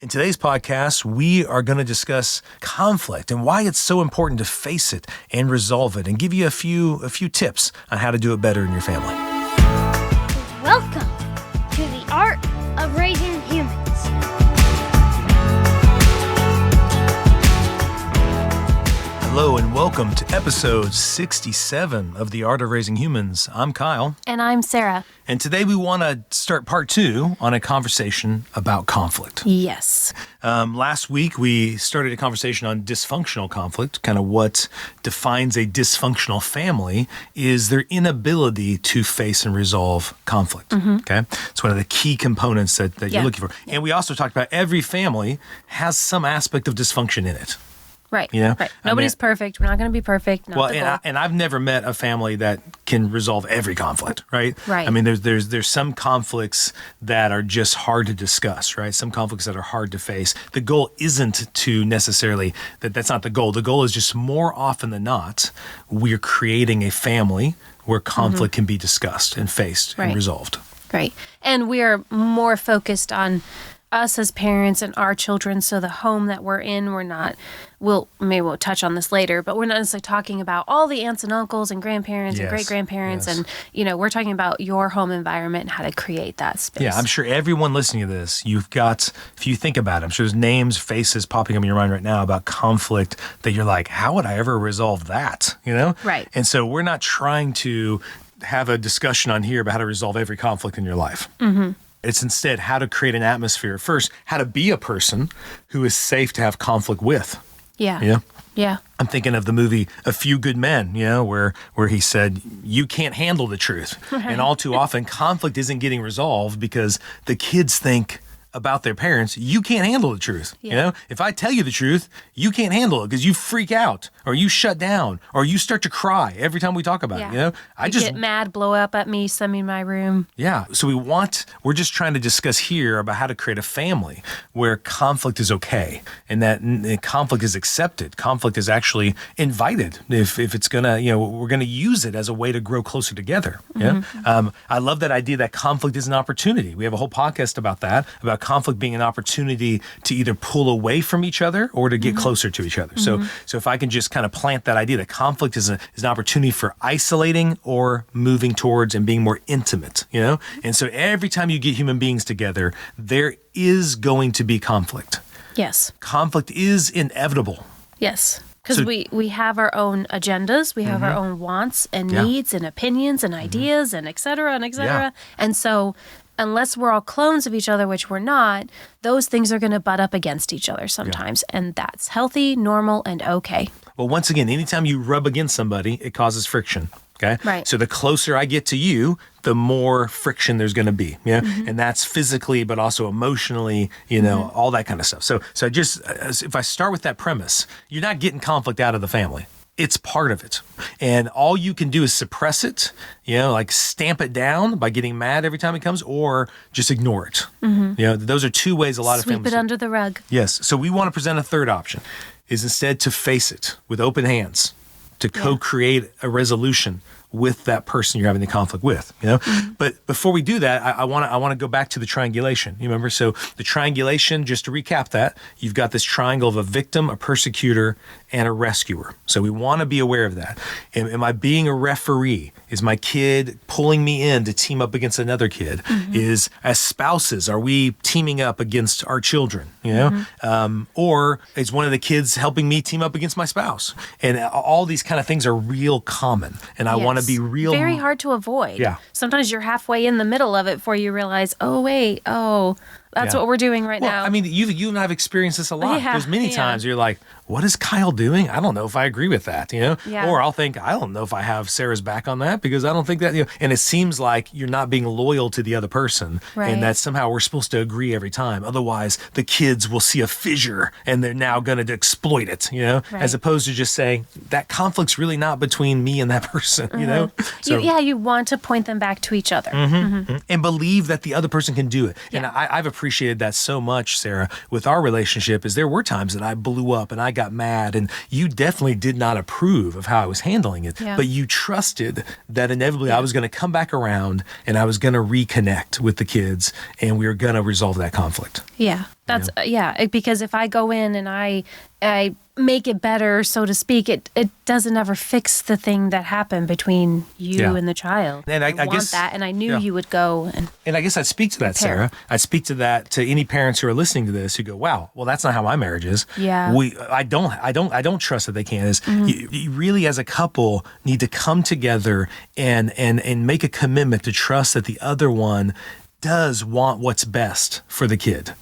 In today's podcast, we are going to discuss conflict and why it's so important to face it and resolve it, and give you a few tips on how to do it better in your family. Welcome to the Art of Raising Humans. Hello and welcome to episode 67 of the Art of Raising Humans. I'm Kyle. And I'm Sarah. And today we want to start part 2 on a conversation about conflict. Yes. Last week we started a conversation on dysfunctional conflict. Kind of what defines a dysfunctional family is their inability to face and resolve conflict. Okay, it's one of the key components that you're looking for. And we also talked about every family has some aspect of dysfunction in it. Right. You know? Right. Nobody's perfect. We're not going to be perfect. And I've never met a family that can resolve every conflict, right? Right. I mean, there's some conflicts that are just hard to discuss, right? Some conflicts that are hard to face. The goal isn't to necessarily, that's not the goal. The goal is just more often than not, we're creating a family where conflict can be discussed and faced and resolved. Right. And we are more focused on us as parents and our children. So the home that we're in, we'll touch on this later, but we're not necessarily talking about all the aunts and uncles and grandparents and great-grandparents. And, we're talking about your home environment and how to create that space. Yeah, I'm sure everyone listening to this, you've got, if you think about it, I'm sure there's names, faces popping up in your mind right now about conflict that you're like, how would I ever resolve that? Right. And so we're not trying to have a discussion on here about how to resolve every conflict in your life. It's instead how to create an atmosphere. First, how to be a person who is safe to have conflict with. Yeah. I'm thinking of the movie A Few Good Men, where he said, you can't handle the truth. Right. And all too often, conflict isn't getting resolved because the kids think about their parents, you can't handle the truth. If I tell you the truth, you can't handle it because you freak out or you shut down or you start to cry every time we talk about it. You get mad, blow up at me, send me in my room. Yeah. So we're just trying to discuss here about how to create a family where conflict is okay and that conflict is accepted. Conflict is actually invited if it's gonna, we're gonna use it as a way to grow closer together. I love that idea that conflict is an opportunity. We have a whole podcast about that, about conflict being an opportunity to either pull away from each other or to get closer to each other. So if I can just kind of plant that idea that conflict is an opportunity for isolating or moving towards and being more intimate, And so every time you get human beings together, there is going to be conflict. Yes. Conflict is inevitable. Yes. Because we have our own agendas, we have our own wants and needs and opinions and ideas and et cetera and et cetera. Yeah. And so unless we're all clones of each other, which we're not, those things are going to butt up against each other sometimes. And that's healthy, normal, and okay. Well, once again, anytime you rub against somebody, it causes friction. Okay. Right. So the closer I get to you, the more friction there's going to be. And that's physically, but also emotionally, all that kind of stuff. So just if I start with that premise, you're not getting conflict out of the family. It's part of it. And all you can do is suppress it, like stamp it down by getting mad every time it comes, or just ignore it. Those are two ways a lot of families sweep it under the rug. Yes. So we want to present a third option, is instead to face it with open hands, to co-create a resolution with that person you're having the conflict with, But before we do that, I want to go back to the triangulation. You remember? So the triangulation, just to recap that, you've got this triangle of a victim, a persecutor, and a rescuer. So we want to be aware of that. Am I being a referee? Is my kid pulling me in to team up against another kid? Is, as spouses, are we teaming up against our children? Or is one of the kids helping me team up against my spouse? And all these kind of things are real common. And I want to be real. Very hard to avoid. Yeah. Sometimes you're halfway in the middle of it before you realize, that's what we're doing right now. I mean, you and I have experienced this a lot. Yeah, There's many times you're like, what is Kyle doing? I don't know if I agree with that, Yeah. Or I'll think, I don't know if I have Sarah's back on that because I don't think that, and it seems like you're not being loyal to the other person. Right. And that somehow we're supposed to agree every time. Otherwise, the kids will see a fissure and they're now going to exploit it, Right. As opposed to just saying, that conflict's really not between me and that person, So, you want to point them back to each other. And believe that the other person can do it. Yeah. And I've appreciated that so much, Sarah, with our relationship, is there were times that I blew up and I got mad and you definitely did not approve of how I was handling it. Yeah. But you trusted that inevitably I was going to come back around and I was going to reconnect with the kids and we were going to resolve that conflict. Yeah. That's because if I go in and I make it better, so to speak, it doesn't ever fix the thing that happened between you and the child. And I want guess that, and I knew you would go and I guess I'd speak to that, Sarah. I'd speak to that to any parents who are listening to this who go, "Wow, well, that's not how my marriage is." Yeah, I don't trust that they can. Is you really, as a couple, need to come together and make a commitment to trust that the other one does want what's best for the kid.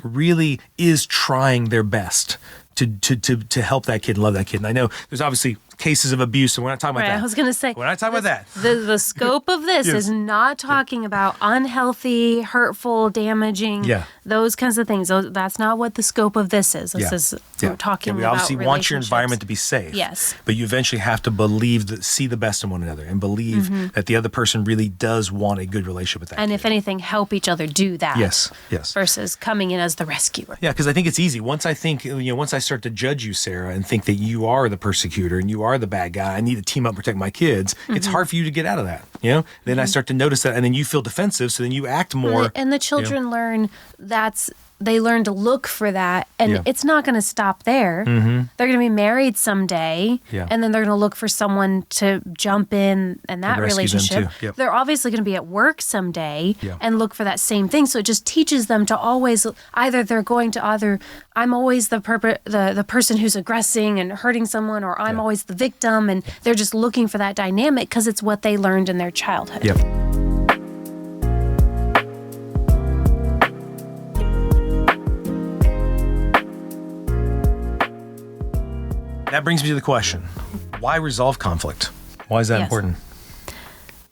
Really is trying their best to help that kid and love that kid. And I know there's obviously cases of abuse, and we're not talking about that. I was going to say, we're not talking about that. The scope of this is not talking about unhealthy, hurtful, damaging, those kinds of things. That's not what the scope of this is. This is we're talking about we obviously want your relationships. environment to be safe. Yes. But you eventually have to see the best in one another and believe that the other person really does want a good relationship with that And kid. if anything, help each other do that. Yes. Versus coming in as the rescuer. Yeah, because I think it's easy. Once I start to judge you, Sarah, and think that you are the persecutor and you are the bad guy, I need to team up and protect my kids, it's hard for you to get out of that. Then I start to notice that, and then you feel defensive, so then you act more. And the children learn they learn to look for that, and it's not going to stop there. They're going to be married someday, and then they're going to look for someone to jump in that relationship. They're obviously going to be at work someday and look for that same thing. So it just teaches them to always I'm always the person who's aggressing and hurting someone, or I'm always the victim, and they're just looking for that dynamic because it's what they learned in their childhood. That brings me to the question, why resolve conflict? Why is that important?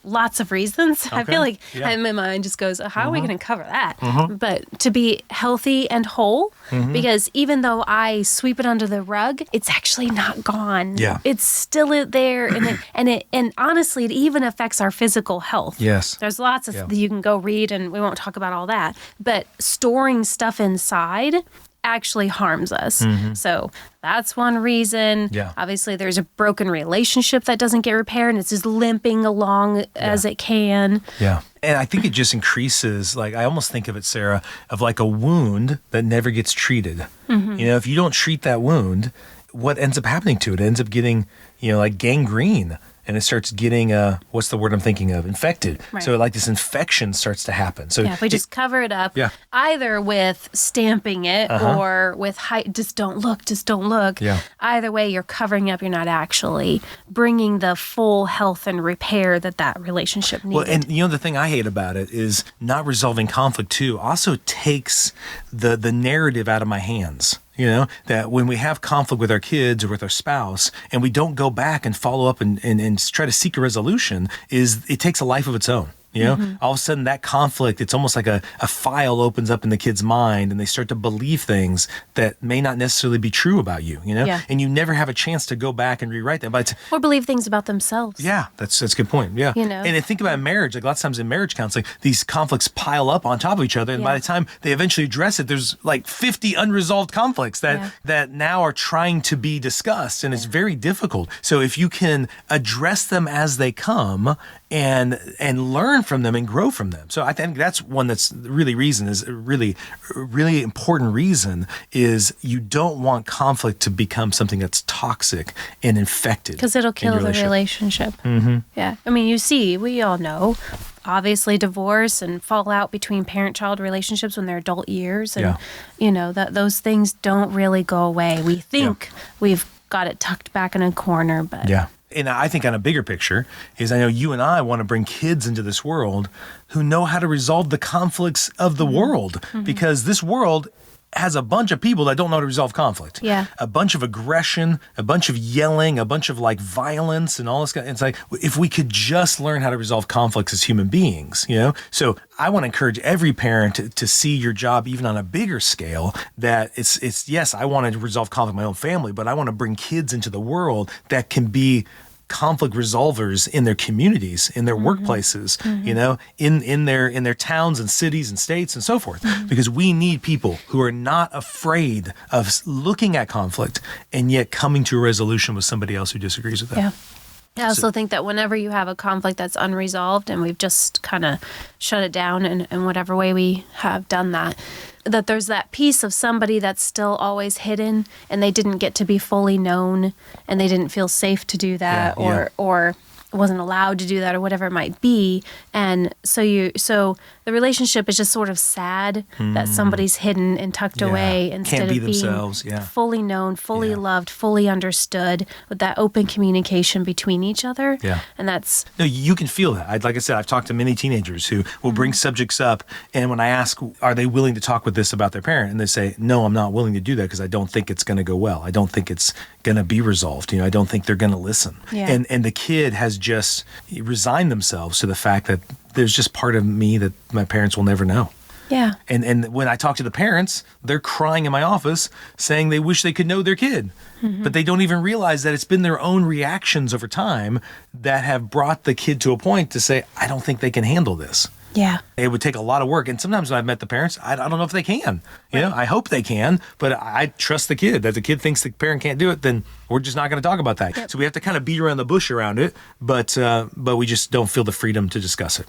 Lots of reasons. Okay. I feel like my mind just goes, how are we going to cover that? But to be healthy and whole, because even though I sweep it under the rug, it's actually not gone. It's still there. And honestly, it even affects our physical health. Yes. There's lots of you can go read, and we won't talk about all that. But storing stuff inside actually harms us. So that's one reason. Obviously, there's a broken relationship that doesn't get repaired, and it's just limping along as it can. And I think it just increases, like, I almost think of it, Sarah, of like a wound that never gets treated. If you don't treat that wound, what ends up happening to it? It ends up getting, like gangrene. And it starts getting, what's the word I'm thinking of? Infected. So like this infection starts to happen. So if we just cover it up, either with stamping it or with just don't look. Either way, you're covering up. You're not actually bringing the full health and repair that relationship needed. Well, and the thing I hate about it is not resolving conflict too also takes the narrative out of my hands. That when we have conflict with our kids or with our spouse and we don't go back and follow up and try to seek a resolution, it takes a life of its own. All of a sudden that conflict, it's almost like a file opens up in the kid's mind and they start to believe things that may not necessarily be true about you, and you never have a chance to go back and rewrite them. Or believe things about themselves. Yeah, that's a good point. Yeah. And think about marriage, like lots of times in marriage counseling, these conflicts pile up on top of each other. And by the time they eventually address it, there's like 50 unresolved conflicts that now are trying to be discussed. And it's very difficult. So if you can address them as they come and learn from them and grow from them. So I think that's one that's really really important reason is you don't want conflict to become something that's toxic and infected. Because it'll kill the relationship. Yeah. I mean, we all know, obviously divorce and fallout between parent-child relationships when they're adult years. And, that those things don't really go away. We think we've got it tucked back in a corner, but... And I think on a bigger picture is I know you and I want to bring kids into this world who know how to resolve the conflicts of the world, because this world has a bunch of people that don't know how to resolve conflict. A bunch of aggression, a bunch of yelling, a bunch of like violence and all this. It's like, if we could just learn how to resolve conflicts as human beings, So I want to encourage every parent to see your job even on a bigger scale, that it's yes, I want to resolve conflict in my own family, but I want to bring kids into the world that can be conflict resolvers in their communities, in their workplaces, in their towns and cities and states and so forth. Because we need people who are not afraid of looking at conflict and yet coming to a resolution with somebody else who disagrees with that. I also think that whenever you have a conflict that's unresolved and we've just kind of shut it down in whatever way we have done that, that there's that piece of somebody that's still always hidden and they didn't get to be fully known and they didn't feel safe to do that or wasn't allowed to do that or whatever it might be. And so the relationship is just sort of sad that somebody's hidden and tucked away instead Can't be of themselves. being fully known, fully loved, fully understood, with that open communication between each other. Yeah. And that's... No, you can feel that. Like I said, I've talked to many teenagers who will bring subjects up, and when I ask, are they willing to talk with this about their parent? And they say, no, I'm not willing to do that because I don't think it's going to go well. I don't think it's going to be resolved. I don't think they're going to listen. Yeah. And the kid has just resigned themselves to the fact that there's just part of me that my parents will never know. Yeah. And when I talk to the parents, they're crying in my office saying they wish they could know their kid. But they don't even realize that it's been their own reactions over time that have brought the kid to a point to say, I don't think they can handle this. Yeah. It would take a lot of work. And sometimes when I've met the parents, I don't know if they can. I hope they can, but I trust the kid. That the kid thinks the parent can't do it, then we're just not going to talk about that. Yep. So we have to kind of beat around the bush around it, but we just don't feel the freedom to discuss it.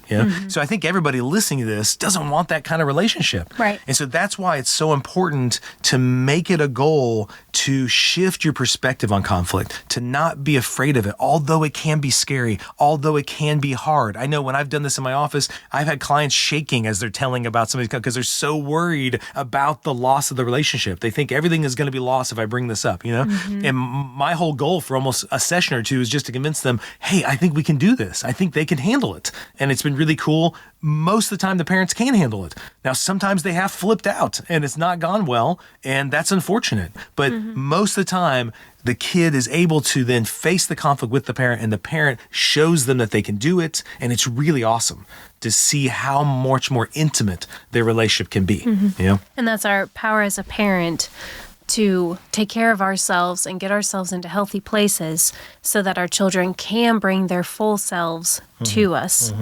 So I think everybody listening to this doesn't want that kind of relationship. Right. And so that's why it's so important to make it a goal to shift your perspective on conflict, to not be afraid of it, although it can be scary, although it can be hard. I know when I've done this in my office, I've had clients shaking as they're telling about somebody's because they're so worried about the loss of the relationship. They think everything is going to be lost if I bring this up, And my whole goal for almost a session or two is just to convince them, hey, I think we can do this. I think they can handle it. And it's been really cool. Most of the time, the parents can handle it. Now, sometimes they have flipped out and it's not gone well, and that's unfortunate. But most of the time, the kid is able to then face the conflict with the parent, and the parent shows them that they can do it. And it's really awesome to see how much more intimate their relationship can be. And that's our power as a parent, to take care of ourselves and get ourselves into healthy places so that our children can bring their full selves to us,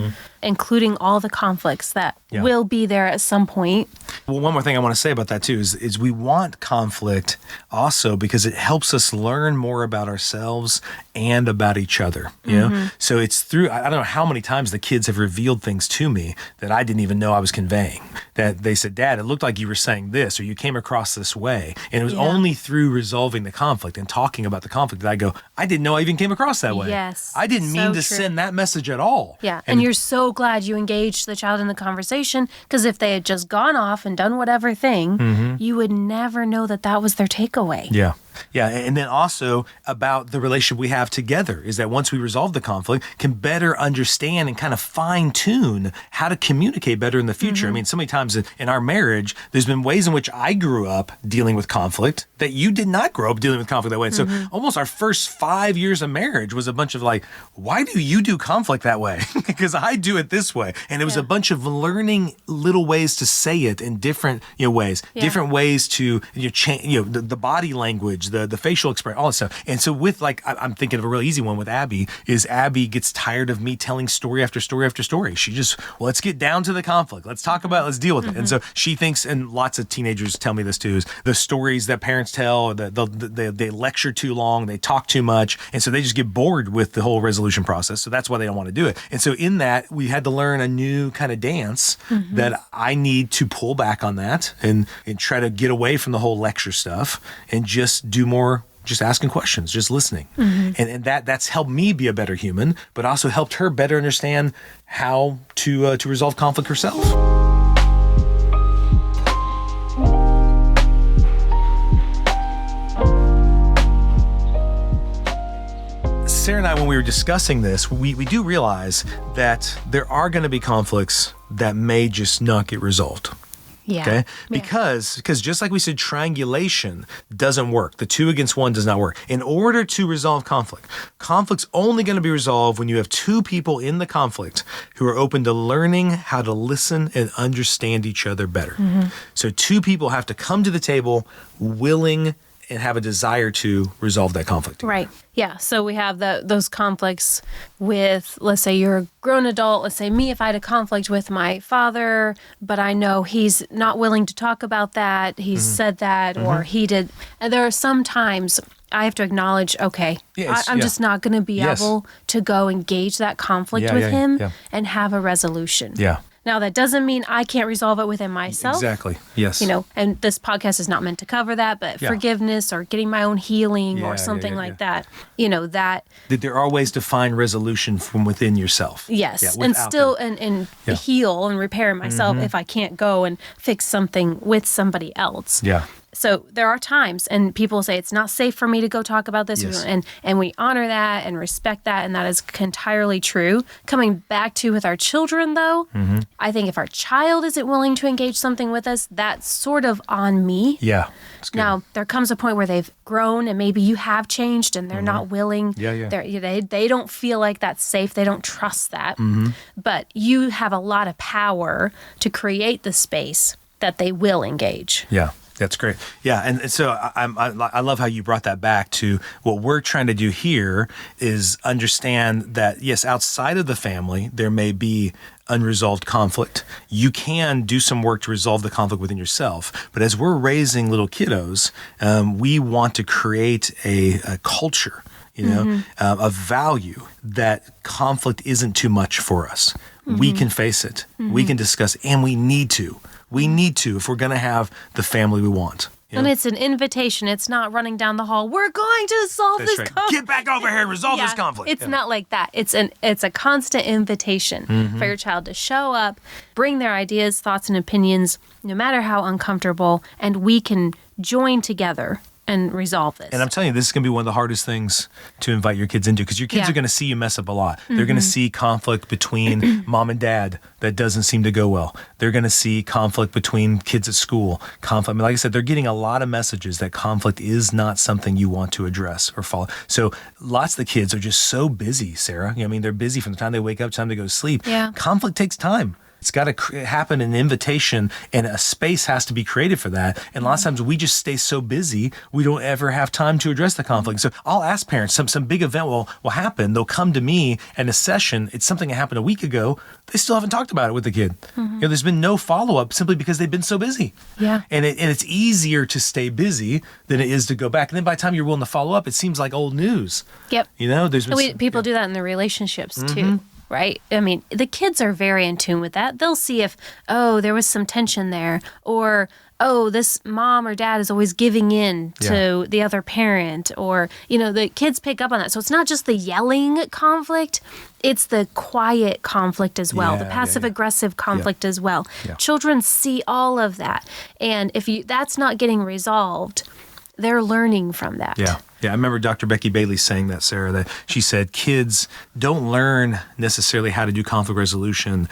including all the conflicts that will be there at some point. Well, one more thing I want to say about that too is we want conflict also because it helps us learn more about ourselves and about each other. So it's through, I don't know how many times the kids have revealed things to me that I didn't even know I was conveying. That they said, Dad, it looked like you were saying this, or you came across this way. And it was only through resolving the conflict and talking about the conflict that I go, I didn't know I even came across that way. Yes. I didn't mean to true. send that message at all. Yeah. And you're so glad you engaged the child in the conversation, because if they had just gone off and done whatever thing, you would never know that that was their takeaway. Yeah. Yeah, and then also about the relationship we have together is that once we resolve the conflict, can better understand and kind of fine tune how to communicate better in the future. I mean, so many times in our marriage, there's been ways in which I grew up dealing with conflict that you did not grow up dealing with conflict that way. And so almost our first 5 years of marriage was a bunch of like, why do you do conflict that way? Because I do it this way. And it was a bunch of learning little ways to say it in different ways, different ways to change, the body language, the facial expression, all that stuff. And so with I'm thinking of a real easy one with Abby, is Abby gets tired of me telling story after story after story. She just, let's get down to the conflict. Let's talk about it. Let's deal with it. And so she thinks, and lots of teenagers tell me this too, is the stories that parents tell, they lecture too long, they talk too much. And so they just get bored with the whole resolution process. So that's why they don't want to do it. And so in that, we had to learn a new kind of dance that I need to pull back on that and try to get away from the whole lecture stuff and just do more just asking questions, just listening. And that's helped me be a better human, but also helped her better understand how to resolve conflict herself. Sarah and I, when we were discussing this, we do realize that there are going to be conflicts that may just not get resolved. Yeah. Okay. Because just like we said, triangulation doesn't work. The 2 against 1 does not work. In order to resolve conflict's only going to be resolved when you have 2 people in the conflict who are open to learning how to listen and understand each other better. So 2 people have to come to the table willing and have a desire to resolve that conflict. Right. Yeah. So we have those conflicts with, let's say you're a grown adult. Let's say me, if I had a conflict with my father, but I know he's not willing to talk about that. He's said that, or he did. And there are some times I have to acknowledge, okay, I'm just not going to be able to go engage that conflict with him and have a resolution. Yeah. Now, that doesn't mean I can't resolve it within myself. Exactly. Yes. And this podcast is not meant to cover that, but forgiveness or getting my own healing or something like that, that there are ways to find resolution from within yourself. Yes. Yeah, and still, and heal and repair myself if I can't go and fix something with somebody else. Yeah. So there are times, and people say it's not safe for me to go talk about this, Yes. and we honor that and respect that, and that is entirely true. Coming back to with our children, though, I think if our child isn't willing to engage something with us, that's sort of on me. Yeah. That's good. Now, there comes a point where they've grown, and maybe you have changed, and they're not willing. Yeah. They don't feel like that's safe. They don't trust that. But you have a lot of power to create the space that they will engage. Yeah. That's great. Yeah, and so I love how you brought that back to what we're trying to do here is understand that, yes, outside of the family, there may be unresolved conflict. You can do some work to resolve the conflict within yourself. But as we're raising little kiddos, we want to create a culture, of value that conflict isn't too much for us. We can face it. We can discuss, and we need to. We need to if we're going to have the family we want. And it's an invitation. It's not running down the hall. We're going to solve this conflict. Get back over here and resolve this conflict. It's not like that. It's a constant invitation for your child to show up, bring their ideas, thoughts, and opinions, no matter how uncomfortable, and we can join together and resolve this. And I'm telling you, this is going to be one of the hardest things to invite your kids into because your kids are going to see you mess up a lot. They're going to see conflict between mom and dad that doesn't seem to go well. They're going to see conflict between kids at school. Conflict. I mean, like I said, they're getting a lot of messages that conflict is not something you want to address or follow. So lots of the kids are just so busy, Sarah. They're busy from the time they wake up to the time they go to sleep. Yeah. Conflict takes time. It's got to happen an invitation, and a space has to be created for that. And lots of times we just stay so busy, we don't ever have time to address the conflict. So I'll ask parents, some big event will happen. They'll come to me in a session. It's something that happened a week ago. They still haven't talked about it with the kid. There's been no follow-up simply because they've been so busy. Yeah. And it's easier to stay busy than it is to go back. And then by the time you're willing to follow up, it seems like old news. Yep. There's been people do that in their relationships too. Right? I mean, the kids are very in tune with that. They'll see if, there was some tension there, or, this mom or dad is always giving in to the other parent, or, the kids pick up on that. So it's not just the yelling conflict, it's the quiet conflict as well, the passive-aggressive conflict as well. Yeah. Children see all of that. And if that's not getting resolved, they're learning from that. Yeah. Yeah, I remember Dr. Becky Bailey saying that, Sarah, that she said kids don't learn necessarily how to do conflict resolution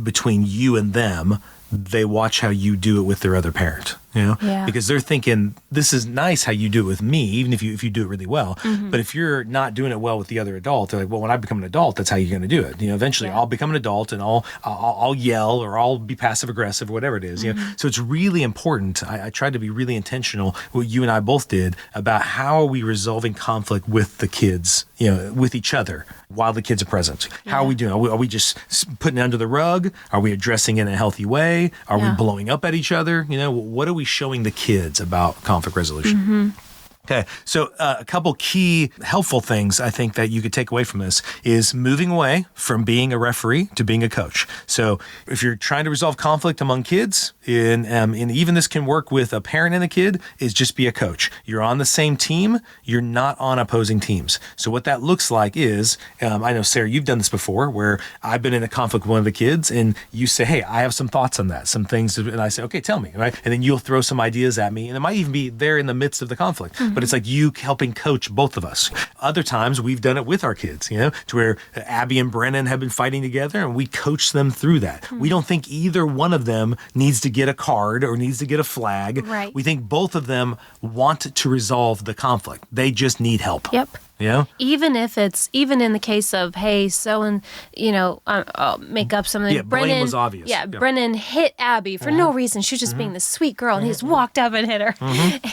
between you and them. They watch how you do it with their other parent, because they're thinking, this is nice how you do it with me, even if you do it really well. But if you're not doing it well with the other adult, they're like, well, when I become an adult, that's how you're going to do it. Eventually I'll become an adult and I'll yell or I'll be passive aggressive or whatever it is. So it's really important. I tried to be really intentional, what you and I both did, about how are we resolving conflict with the kids, with each other while the kids are present. How are we doing? Are we just putting it under the rug? Are we addressing it in a healthy way? Are we blowing up at each other? What are we showing the kids about conflict resolution? Okay, so a couple key helpful things I think that you could take away from this is moving away from being a referee to being a coach. So if you're trying to resolve conflict among kids, and even this can work with a parent and a kid, is just be a coach. You're on the same team. You're not on opposing teams. So what that looks like is, I know, Sarah, you've done this before, where I've been in a conflict with one of the kids, and you say, hey, I have some thoughts on that, some things, and I say, okay, tell me, right? And then you'll throw some ideas at me, and it might even be there in the midst of the conflict. But it's like you helping coach both of us. Other times we've done it with our kids, to where Abby and Brennan have been fighting together and we coach them through that. We don't think either one of them needs to get a card or needs to get a flag. Right. We think both of them want to resolve the conflict. They just need help. Yep. Even in the case of, hey, I'll make up something. Yeah, blame was obvious. Yeah, Brennan hit Abby for no reason. She was just being this sweet girl, and he just walked up and hit her.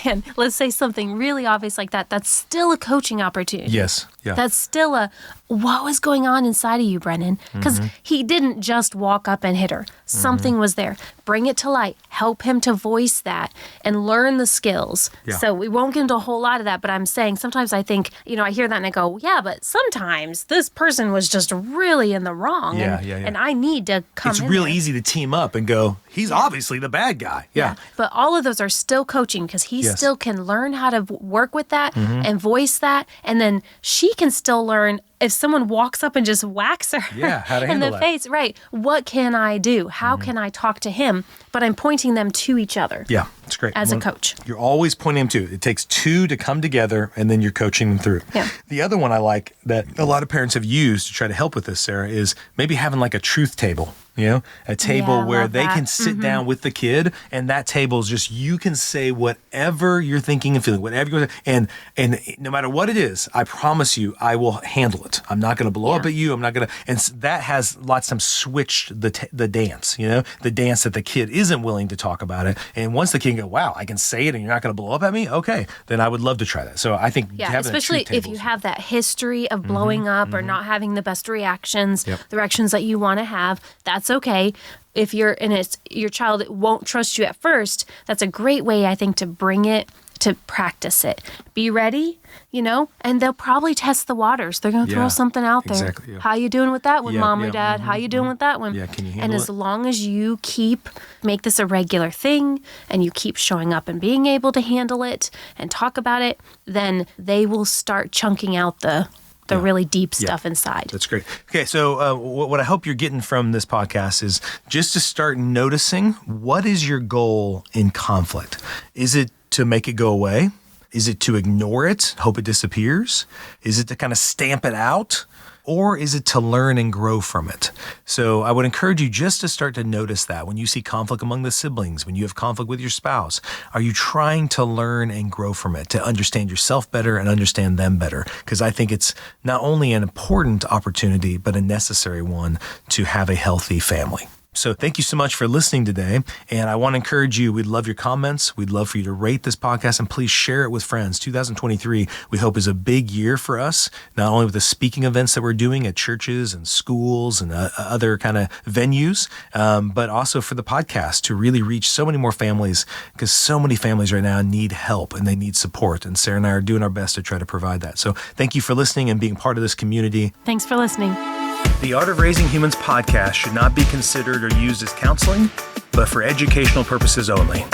And let's say something really obvious like that. That's still a coaching opportunity. Yes. Yeah. That's still what was going on inside of you, Brennan? Because he didn't just walk up and hit her. Something was there. Bring it to light. Help him to voice that and learn the skills. Yeah. So we won't get into a whole lot of that, but I'm saying sometimes I think, I hear that and I go, yeah, but sometimes this person was just really in the wrong. Yeah, and I need to come It's in real there. easy to team up and go, he's obviously the bad guy. Yeah. But all of those are still coaching because he Yes. still can learn how to work with that and voice that. And then she can still learn if someone walks up and just whacks her How to in handle the that. face. Right. What can I do? How can I talk to him? But I'm pointing them to each other. Yeah, it's great. As a coach. You're always pointing them to. It takes two to come together, and then you're coaching them through. Yeah. The other one I like that a lot of parents have used to try to help with this, Sarah, is maybe having like a truth table. A table I where love they that. can sit down with the kid, and that table is just, you can say whatever you're thinking and feeling, whatever you're, and no matter what it is, I promise you, I will handle it. I'm not going to blow up at you. I'm not going to, and that has lots of times switched the dance, the dance that the kid isn't willing to talk about it. And once the kid go, wow, I can say it and you're not going to blow up at me. Okay, then I would love to try that. So I think Yeah, having a especially truth if table you is- have that history of blowing up or not having the best reactions, Yep. the reactions that you want to have, that's okay. If you're in it, your child won't trust you at first, that's a great way, I think, to bring it, to practice it. Be ready, and they'll probably test the waters. They're going to throw Yeah, something out there. exactly, yeah. How you doing with that one, Yeah, mom yeah, or dad? How you doing with that one? Yeah, can you And handle as it? long as you make this a regular thing and you keep showing up and being able to handle it and talk about it, then they will start chunking out the really deep stuff inside. That's great. Okay, so what I hope you're getting from this podcast is just to start noticing, what is your goal in conflict? Is it to make it go away? Is it to ignore it, hope it disappears? Is it to kind of stamp it out? Or is it to learn and grow from it? So I would encourage you just to start to notice that when you see conflict among the siblings, when you have conflict with your spouse, are you trying to learn and grow from it, to understand yourself better and understand them better? Because I think it's not only an important opportunity, but a necessary one to have a healthy family. So thank you so much for listening today. And I want to encourage you, we'd love your comments. We'd love for you to rate this podcast and please share it with friends. 2023, we hope, is a big year for us, not only with the speaking events that we're doing at churches and schools and other kind of venues, but also for the podcast to really reach so many more families, because so many families right now need help and they need support. And Sarah and I are doing our best to try to provide that. So thank you for listening and being part of this community. Thanks for listening. The Art of Raising Humans podcast should not be considered or used as counseling, but for educational purposes only.